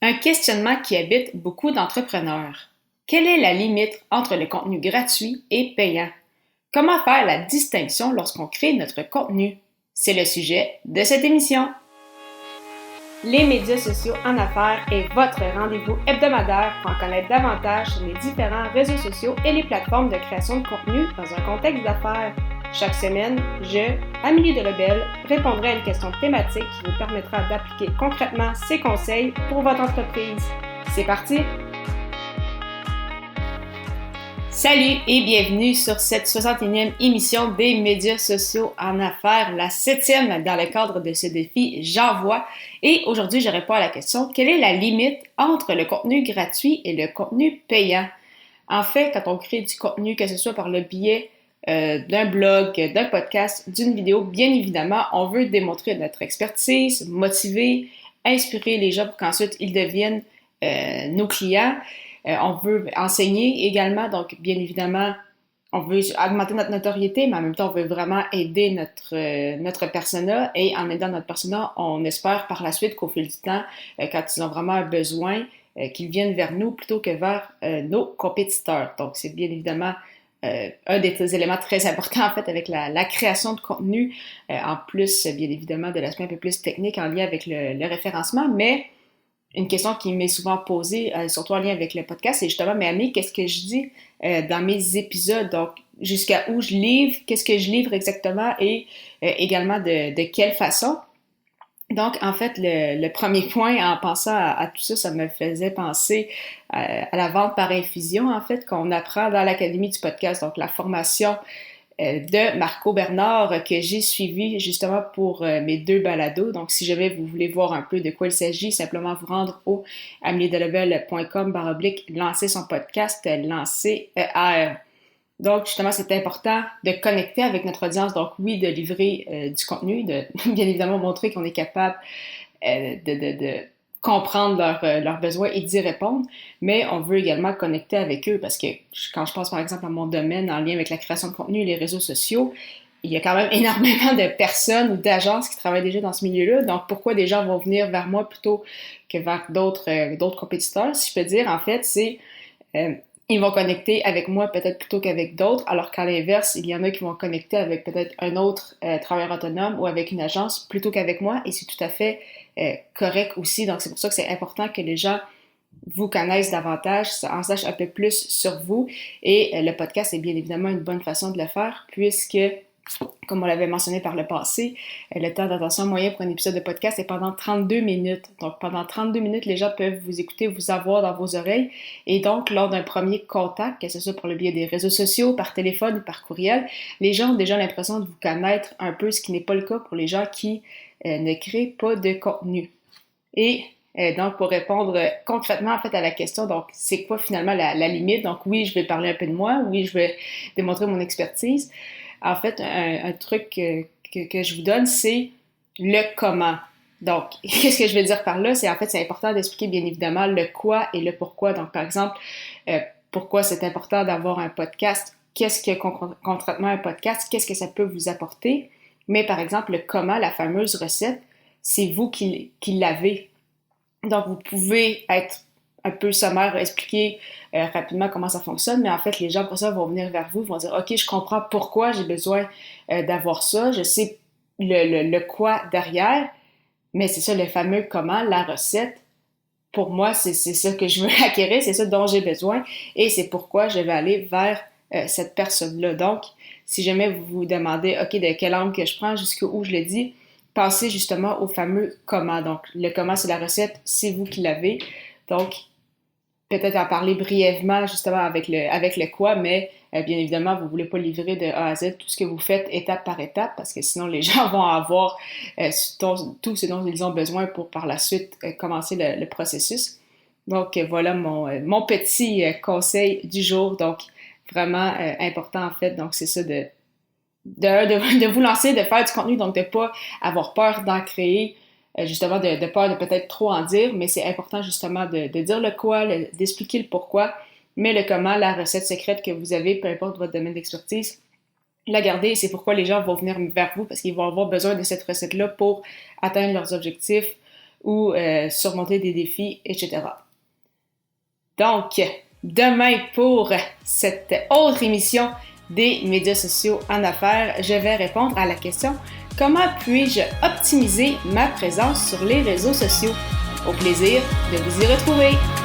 Un questionnement qui habite beaucoup d'entrepreneurs. Quelle est la limite entre le contenu gratuit et payant? Comment faire la distinction lorsqu'on crée notre contenu? C'est le sujet de cette émission. Les médias sociaux en affaires est votre rendez-vous hebdomadaire pour en connaître davantage sur les différents réseaux sociaux et les plateformes de création de contenu dans un contexte d'affaires. Chaque semaine, je, Amélie Delebel, répondrai à une question thématique qui vous permettra d'appliquer concrètement ces conseils pour votre entreprise. C'est parti! Salut et bienvenue sur cette 61e émission des médias sociaux en affaires, la 7e dans le cadre de ce défi J'envoie. Et aujourd'hui, je réponds à la question, quelle est la limite entre le contenu gratuit et le contenu payant? En fait, quand on crée du contenu, que ce soit par le biais d'un blog, d'un podcast, d'une vidéo, bien évidemment, on veut démontrer notre expertise, motiver, inspirer les gens pour qu'ensuite ils deviennent nos clients. On veut enseigner également, donc bien évidemment, on veut augmenter notre notoriété, mais en même temps, on veut vraiment aider notre persona. Et en aidant notre persona, on espère par la suite qu'au fil du temps, quand ils ont vraiment un besoin, qu'ils viennent vers nous plutôt que vers nos compétiteurs. Donc, c'est bien évidemment un des éléments très importants en fait avec la création de contenu, en plus bien évidemment de l'aspect un peu plus technique en lien avec le référencement, mais une question qui m'est souvent posée, surtout en lien avec le podcast, c'est justement, mais Amé, qu'est-ce que je dis dans mes épisodes? Donc, jusqu'à où je livre, qu'est-ce que je livre exactement et également de quelle façon? Donc, en fait, le premier point, en pensant à tout ça, ça me faisait penser à la vente par infusion, en fait, qu'on apprend dans l'Académie du podcast, donc la formation de Marco Bernard que j'ai suivi justement pour mes deux balados. Donc, si jamais vous voulez voir un peu de quoi il s'agit, simplement vous rendre au ameliedelebel.com/lancer son podcast, lancer ER. Donc, justement, c'est important de connecter avec notre audience. Donc, oui, de livrer du contenu, de bien évidemment montrer qu'on est capable de comprendre leurs besoins et d'y répondre, mais on veut également connecter avec eux parce que quand je pense par exemple à mon domaine en lien avec la création de contenu et les réseaux sociaux, il y a quand même énormément de personnes ou d'agences qui travaillent déjà dans ce milieu-là. Donc, pourquoi des gens vont venir vers moi plutôt que vers d'autres compétiteurs? Si je peux dire, en fait, c'est ils vont connecter avec moi peut-être plutôt qu'avec d'autres, alors qu'à l'inverse, il y en a qui vont connecter avec peut-être un autre travailleur autonome ou avec une agence plutôt qu'avec moi, et c'est tout à fait correct aussi. Donc, c'est pour ça que c'est important que les gens vous connaissent davantage, en sachent un peu plus sur vous, et le podcast est bien évidemment une bonne façon de le faire, puisque comme on l'avait mentionné par le passé, le temps d'attention moyen pour un épisode de podcast est pendant 32 minutes. Donc, pendant 32 minutes, les gens peuvent vous écouter, vous avoir dans vos oreilles. Et donc, lors d'un premier contact, que ce soit pour le biais des réseaux sociaux, par téléphone ou par courriel, les gens ont déjà l'impression de vous connaître un peu, ce qui n'est pas le cas pour les gens qui ne créent pas de contenu. Et donc, pour répondre concrètement en fait à la question, donc c'est quoi finalement la limite? Donc oui, je vais parler un peu de moi, oui, je vais démontrer mon expertise. En fait, un truc que je vous donne, c'est le comment. Donc, qu'est-ce que je veux dire par là? C'est en fait, c'est important d'expliquer bien évidemment le quoi et le pourquoi. Donc, par exemple, pourquoi c'est important d'avoir un podcast? Qu'est-ce que concrètement un podcast? Qu'est-ce que ça peut vous apporter? Mais par exemple, le comment, la fameuse recette, c'est vous qui l'avez. Donc, vous pouvez être un peu sommaire, expliquer rapidement comment ça fonctionne, mais en fait, les gens pour ça vont venir vers vous, vont dire « Ok, je comprends pourquoi j'ai besoin d'avoir ça, je sais le quoi derrière, mais c'est ça le fameux comment, la recette. Pour moi, c'est ça que je veux acquérir, c'est ça dont j'ai besoin, et c'est pourquoi je vais aller vers cette personne-là. Donc, si jamais vous vous demandez « Ok, de quel angle que je prends, jusqu'où je le dis », pensez justement au fameux comment. Donc, le comment, c'est la recette, c'est vous qui l'avez. Donc, peut-être en parler brièvement justement avec le quoi, mais bien évidemment, vous ne voulez pas livrer de A à Z tout ce que vous faites étape par étape, parce que sinon, les gens vont avoir tout ce dont ils ont besoin pour par la suite commencer le processus. Donc, voilà mon petit conseil du jour. Donc, vraiment important en fait. Donc, c'est ça de vous lancer, de faire du contenu, donc de ne pas avoir peur d'en créer, justement de peur de peut-être trop en dire, mais c'est important justement de dire le quoi, d'expliquer le pourquoi, mais le comment, la recette secrète que vous avez, peu importe votre domaine d'expertise, la garder, et c'est pourquoi les gens vont venir vers vous, parce qu'ils vont avoir besoin de cette recette-là pour atteindre leurs objectifs, ou surmonter des défis, etc. Donc, demain pour cette autre émission des médias sociaux en affaires, je vais répondre à la question « Comment puis-je optimiser ma présence sur les réseaux sociaux ?» Au plaisir de vous y retrouver!